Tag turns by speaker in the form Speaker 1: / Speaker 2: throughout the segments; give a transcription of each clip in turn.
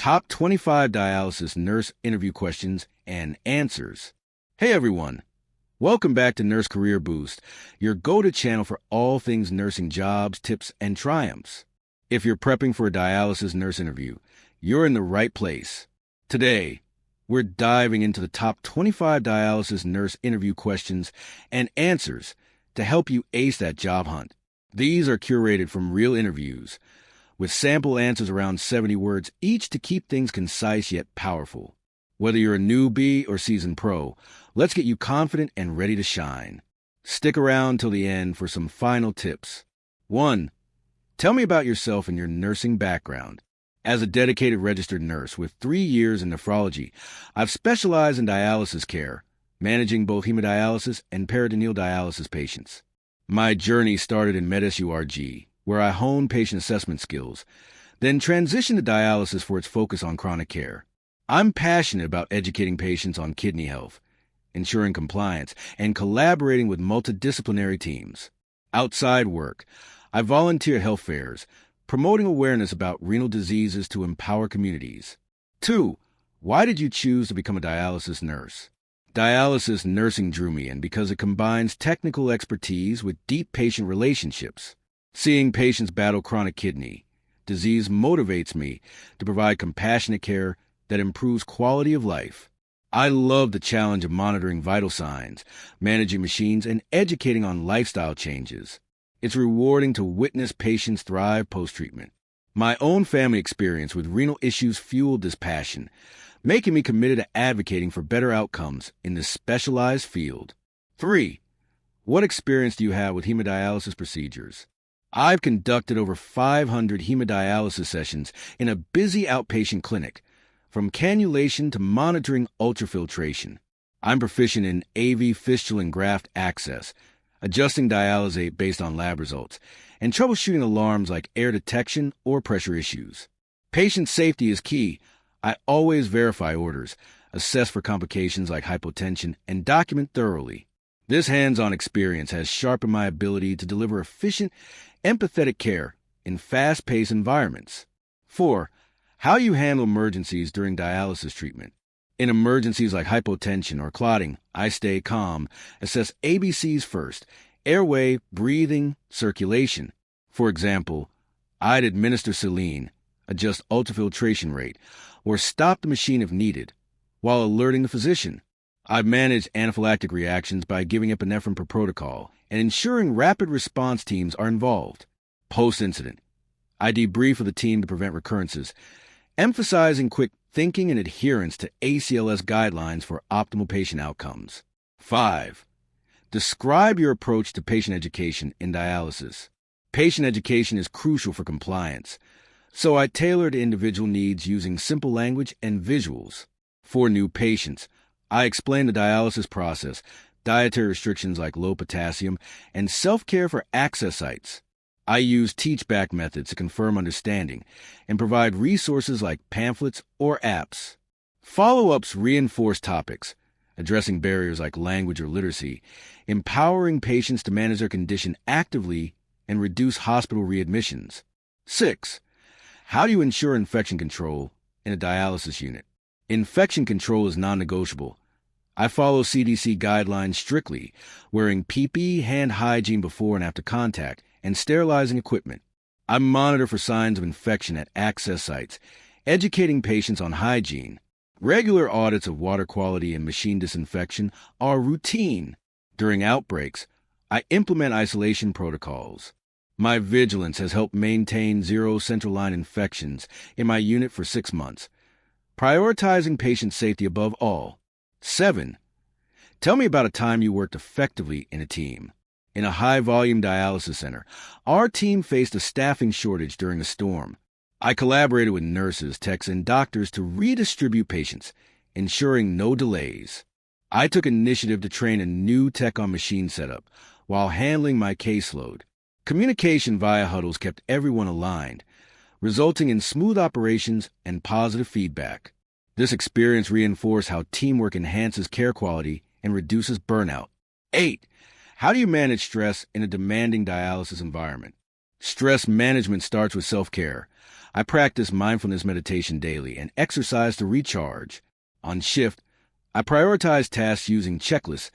Speaker 1: Top 25 Dialysis Nurse Interview Questions and Answers. Hey everyone, welcome back to Nurse Career Boost, your go-to channel for all things nursing jobs, tips, and triumphs. If you're prepping for a dialysis nurse interview, you're in the right place. Today, we're diving into the top 25 dialysis nurse interview questions and answers to help you ace that job hunt. These are curated from real interviews, with sample answers around 70 words each to keep things concise yet powerful. Whether you're a newbie or seasoned pro, let's get you confident and ready to shine. Stick around till the end for some final tips. 1. Tell me about yourself and your nursing background. As a dedicated registered nurse with 3 years in nephrology, I've specialized in dialysis care, managing both hemodialysis and peritoneal dialysis patients. My journey started in MedSurg, where I honed patient assessment skills, then transitioned to dialysis for its focus on chronic care. I'm passionate about educating patients on kidney health, ensuring compliance, and collaborating with multidisciplinary teams. Outside work, I volunteer at health fairs, promoting awareness about renal diseases to empower communities. 2. Why did you choose to become a dialysis nurse? Dialysis nursing drew me in because it combines technical expertise with deep patient relationships. Seeing patients battle chronic kidney disease motivates me to provide compassionate care that improves quality of life. I love the challenge of monitoring vital signs, managing machines, and educating on lifestyle changes. It's rewarding to witness patients thrive post-treatment. My own family experience with renal issues fueled this passion, making me committed to advocating for better outcomes in this specialized field. 3. What experience do you have with hemodialysis procedures? I've conducted over 500 hemodialysis sessions in a busy outpatient clinic, from cannulation to monitoring ultrafiltration. I'm proficient in AV fistula and graft access, adjusting dialysate based on lab results, and troubleshooting alarms like air detection or pressure issues. Patient safety is key. I always verify orders, assess for complications like hypotension, and document thoroughly. This hands-on experience has sharpened my ability to deliver efficient, empathetic care in fast-paced environments. 4. How do you handle emergencies during dialysis treatment? In emergencies like hypotension or clotting, I stay calm, assess ABCs first: airway, breathing, circulation. For example, I'd administer saline, adjust ultrafiltration rate, or stop the machine if needed, while alerting the physician. I've managed anaphylactic reactions by giving epinephrine per protocol and ensuring rapid response teams are involved. Post-incident, I debrief with the team to prevent recurrences, emphasizing quick thinking and adherence to ACLS guidelines for optimal patient outcomes. 5. Describe your approach to patient education in dialysis. Patient education is crucial for compliance, so I tailor to individual needs using simple language and visuals. For new patients, I explain the dialysis process, dietary restrictions like low potassium, and self-care for access sites. I use teach-back methods to confirm understanding and provide resources like pamphlets or apps. Follow-ups reinforce topics, addressing barriers like language or literacy, empowering patients to manage their condition actively and reduce hospital readmissions. 6. How do you ensure infection control in a dialysis unit? Infection control is non-negotiable. I follow CDC guidelines strictly, wearing PPE, hand hygiene before and after contact, and sterilizing equipment. I monitor for signs of infection at access sites, educating patients on hygiene. Regular audits of water quality and machine disinfection are routine. During outbreaks, I implement isolation protocols. My vigilance has helped maintain 0 central line infections in my unit for 6 months, prioritizing patient safety above all. 7. Tell me about a time you worked effectively in a team. In a high-volume dialysis center, our team faced a staffing shortage during a storm. I collaborated with nurses, techs, and doctors to redistribute patients, ensuring no delays. I took initiative to train a new tech on machine setup while handling my caseload. Communication via huddles kept everyone aligned, resulting in smooth operations and positive feedback. This experience reinforced how teamwork enhances care quality and reduces burnout. 8. How do you manage stress in a demanding dialysis environment? Stress management starts with self-care. I practice mindfulness meditation daily and exercise to recharge. On shift, I prioritize tasks using checklists,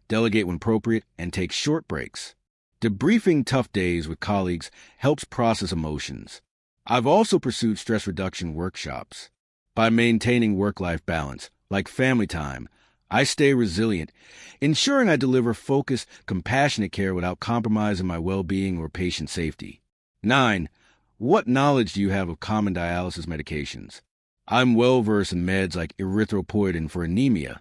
Speaker 1: delegate when appropriate, and take short breaks. Debriefing tough days with colleagues helps process emotions. I've also pursued stress reduction workshops. By maintaining work-life balance, like family time, I stay resilient, ensuring I deliver focused, compassionate care without compromising my well-being or patient safety. 9. What knowledge do you have of common dialysis medications? I'm well-versed in meds like erythropoietin for anemia,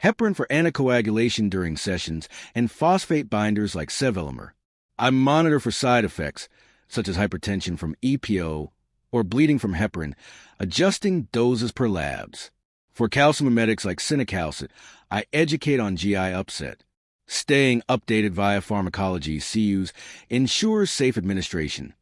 Speaker 1: heparin for anticoagulation during sessions, and phosphate binders like sevelamer. I monitor for side effects, such as hypertension from EPO or bleeding from heparin, adjusting doses per labs. For calcimimetics like cinacalcet, I educate on GI upset. Staying updated via pharmacology CUs ensures safe administration,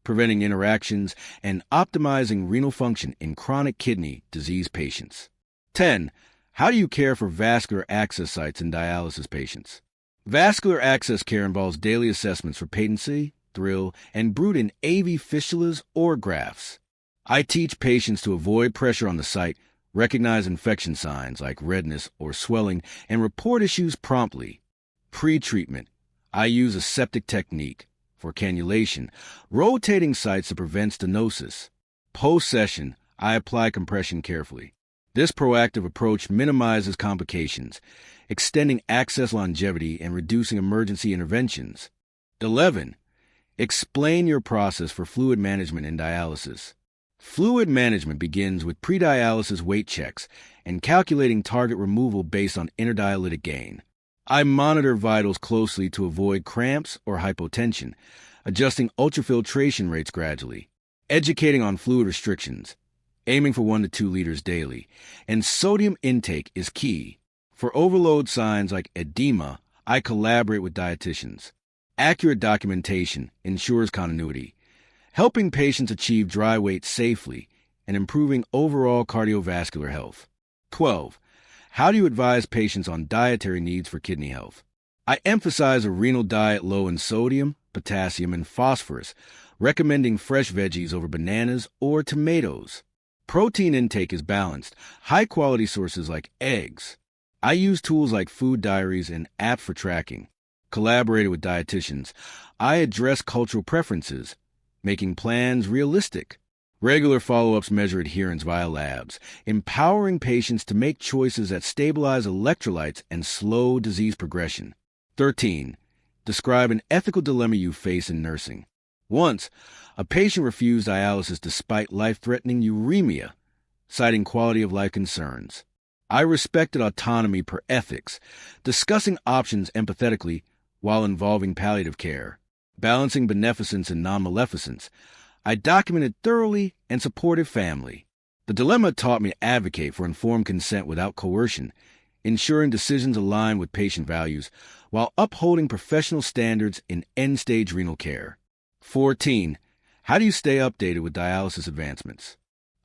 Speaker 1: preventing interactions, and optimizing renal function in chronic kidney disease patients. 10. How do you care for vascular access sites in dialysis patients? Vascular access care involves daily assessments for patency, thrill, and brood in AV fistulas or grafts. I teach patients to avoid pressure on the site, recognize infection signs like redness or swelling, and report issues promptly. Pre-treatment, I use a septic technique for cannulation, rotating sites to prevent stenosis. Post-session, I apply compression carefully. This proactive approach minimizes complications, extending access longevity and reducing emergency interventions. 11. Explain your process for fluid management in dialysis. Fluid management begins with pre-dialysis weight checks and calculating target removal based on interdialytic gain. I monitor vitals closely to avoid cramps or hypotension, adjusting ultrafiltration rates gradually, educating on fluid restrictions, aiming for 1 to 2 liters daily, and sodium intake is key. For overload signs like edema, I collaborate with dietitians. Accurate documentation ensures continuity, helping patients achieve dry weight safely and improving overall cardiovascular health. 12. How do you advise patients on dietary needs for kidney health? I emphasize a renal diet low in sodium, potassium, and phosphorus, recommending fresh veggies over bananas or tomatoes. Protein intake is balanced, high-quality sources like eggs. I use tools like food diaries and apps for tracking. Collaborated with dietitians, I address cultural preferences, making plans realistic. Regular follow-ups measure adherence via labs, empowering patients to make choices that stabilize electrolytes and slow disease progression. 13. Describe an ethical dilemma you face in nursing. Once, a patient refused dialysis despite life-threatening uremia, citing quality-of-life concerns. I respected autonomy per ethics, discussing options empathetically while involving palliative care, balancing beneficence and non-maleficence. I documented thoroughly and supported family. The dilemma taught me to advocate for informed consent without coercion, ensuring decisions align with patient values while upholding professional standards in end-stage renal care. 14. How do you stay updated with dialysis advancements?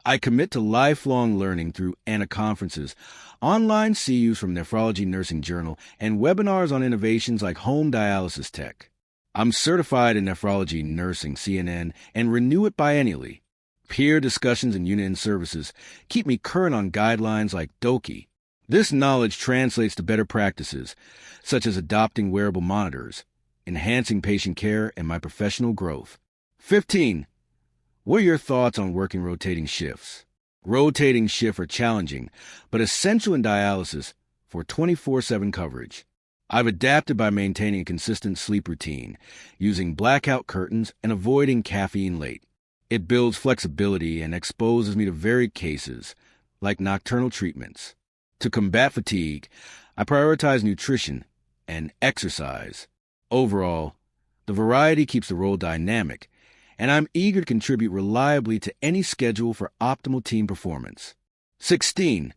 Speaker 1: I commit to lifelong learning through ANA conferences, online CUs from Nephrology Nursing Journal, and webinars on innovations like home dialysis tech. I'm certified in nephrology nursing CNN and renew it biennially. Peer discussions and unit services keep me current on guidelines like DOKI. This knowledge translates to better practices, such as adopting wearable monitors, enhancing patient care, and my professional growth. 15. What are your thoughts on working rotating shifts? Rotating shifts are challenging, but essential in dialysis for 24/7 coverage. I've adapted by maintaining a consistent sleep routine, using blackout curtains and avoiding caffeine late. It builds flexibility and exposes me to varied cases, like nocturnal treatments. To combat fatigue, I prioritize nutrition and exercise. Overall, the variety keeps the role dynamic, and I'm eager to contribute reliably to any schedule for optimal team performance. 16.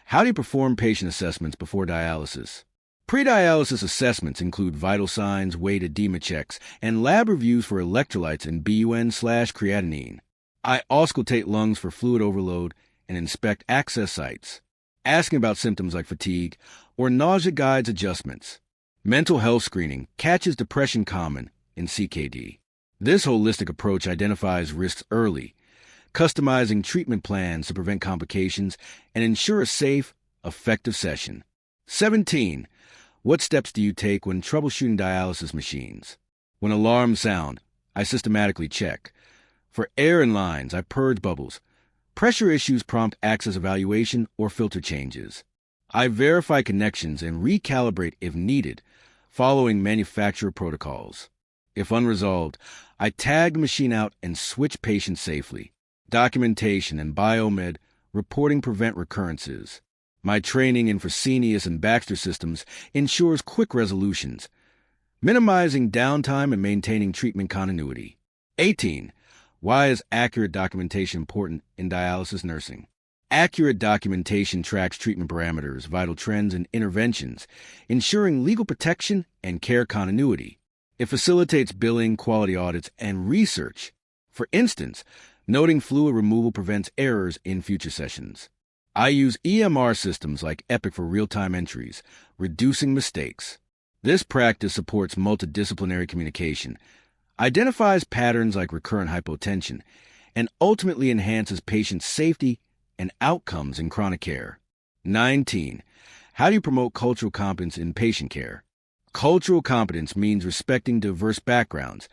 Speaker 1: How do you perform patient assessments before dialysis? Pre-dialysis assessments include vital signs, weight edema checks, and lab reviews for electrolytes and BUN/creatinine. I auscultate lungs for fluid overload and inspect access sites, asking about symptoms like fatigue or nausea guides adjustments. Mental health screening catches depression common in CKD. This holistic approach identifies risks early, customizing treatment plans to prevent complications and ensure a safe, effective session. 17. What steps do you take when troubleshooting dialysis machines? When alarms sound, I systematically check. For air in lines, I purge bubbles. Pressure issues prompt access evaluation or filter changes. I verify connections and recalibrate if needed, following manufacturer protocols. If unresolved, I tag the machine out and switch patients safely. Documentation and biomed reporting prevent recurrences. My training in Fresenius and Baxter systems ensures quick resolutions, minimizing downtime and maintaining treatment continuity. 18. Why is accurate documentation important in dialysis nursing? Accurate documentation tracks treatment parameters, vital trends, and interventions, ensuring legal protection and care continuity. It facilitates billing, quality audits, and research. For instance, noting fluid removal prevents errors in future sessions. I use EMR systems like Epic for real-time entries, reducing mistakes. This practice supports multidisciplinary communication, identifies patterns like recurrent hypotension, and ultimately enhances patient safety and outcomes in chronic care. 19. How do you promote cultural competence in patient care? Cultural competence means respecting diverse backgrounds.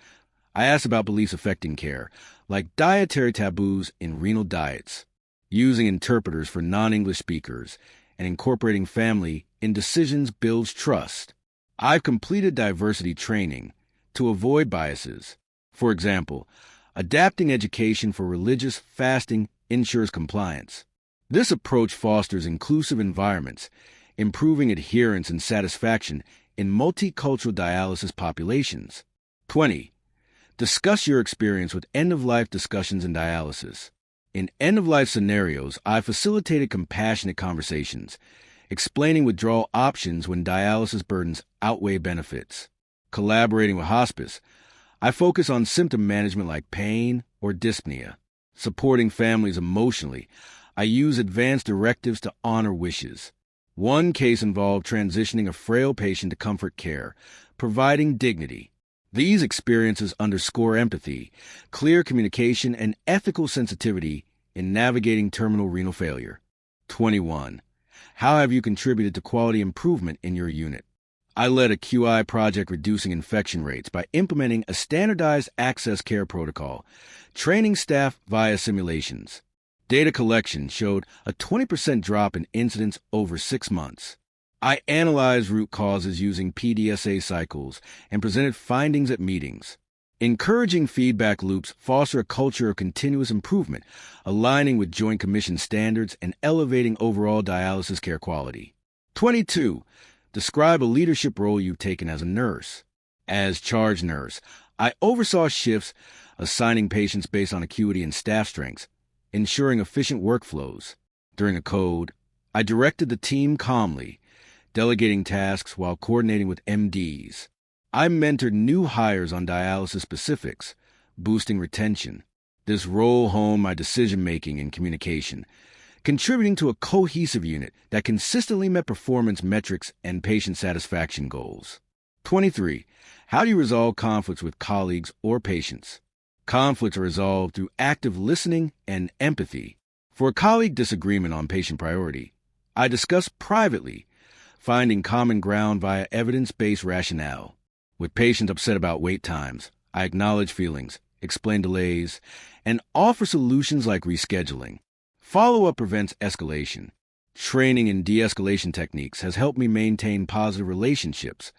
Speaker 1: I ask about beliefs affecting care, like dietary taboos in renal diets, using interpreters for non-English speakers, and incorporating family in decisions builds trust. I've completed diversity training to avoid biases. For example, adapting education for religious fasting ensures compliance. This approach fosters inclusive environments, improving adherence and satisfaction in multicultural dialysis populations. 20. Discuss your experience with end-of-life discussions in dialysis. In end-of-life scenarios, I facilitated compassionate conversations, explaining withdrawal options when dialysis burdens outweigh benefits. Collaborating with hospice, I focus on symptom management like pain or dyspnea. Supporting families emotionally, I use advanced directives to honor wishes. One case involved transitioning a frail patient to comfort care, providing dignity. These experiences underscore empathy, clear communication, and ethical sensitivity in navigating terminal renal failure. 21. How have you contributed to quality improvement in your unit? I led a QI project reducing infection rates by implementing a standardized access care protocol, training staff via simulations. Data collection showed a 20% drop in incidents over 6 months. I analyzed root causes using PDSA cycles and presented findings at meetings. Encouraging feedback loops foster a culture of continuous improvement, aligning with Joint Commission standards and elevating overall dialysis care quality. 22. Describe a leadership role you've taken as a nurse. As charge nurse, I oversaw shifts, assigning patients based on acuity and staff strengths, ensuring efficient workflows. During a code, I directed the team calmly, delegating tasks while coordinating with MDs. I mentored new hires on dialysis specifics, boosting retention. This role honed my decision-making and communication, contributing to a cohesive unit that consistently met performance metrics and patient satisfaction goals. 23. How do you resolve conflicts with colleagues or patients? Conflicts are resolved through active listening and empathy. For a colleague disagreement on patient priority, I discuss privately, finding common ground via evidence-based rationale. With patients upset about wait times, I acknowledge feelings, explain delays, and offer solutions like rescheduling. Follow-up prevents escalation. Training in de-escalation techniques has helped me maintain positive relationships,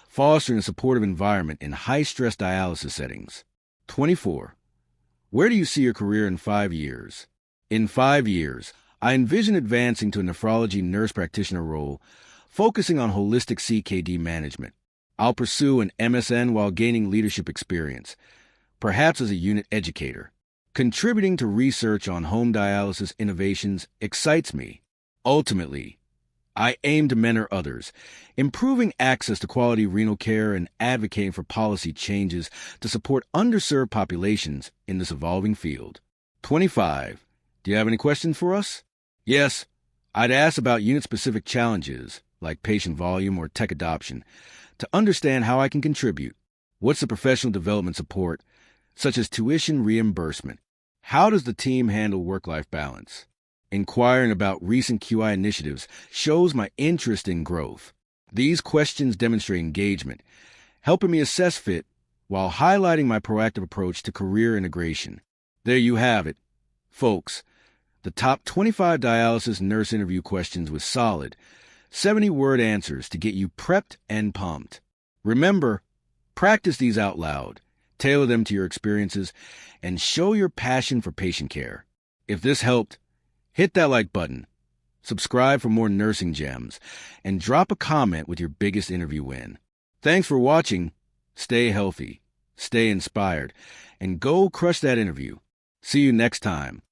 Speaker 1: fostering a supportive environment in high-stress dialysis settings. 24. Where do you see your career in 5 years? In 5 years, I envision advancing to a nephrology nurse practitioner role, focusing on holistic CKD management. I'll pursue an MSN while gaining leadership experience, perhaps as a unit educator. Contributing to research on home dialysis innovations excites me. Ultimately, I aim to mentor others, improving access to quality renal care and advocating for policy changes to support underserved populations in this evolving field. 25. Do you have any questions for us? Yes, I'd ask about unit-specific challenges, like patient volume or tech adoption, to understand how I can contribute. What's the professional development support, such as tuition reimbursement? How does the team handle work-life balance? Inquiring about recent QI initiatives shows my interest in growth. These questions demonstrate engagement, helping me assess fit while highlighting my proactive approach to career integration. There you have it, folks. The top 25 dialysis nurse interview questions with solid, 70-word answers to get you prepped and pumped. Remember, practice these out loud, tailor them to your experiences, and show your passion for patient care. If this helped, hit that like button, subscribe for more nursing gems, and drop a comment with your biggest interview win. Thanks for watching. Stay healthy, stay inspired, and go crush that interview. See you next time.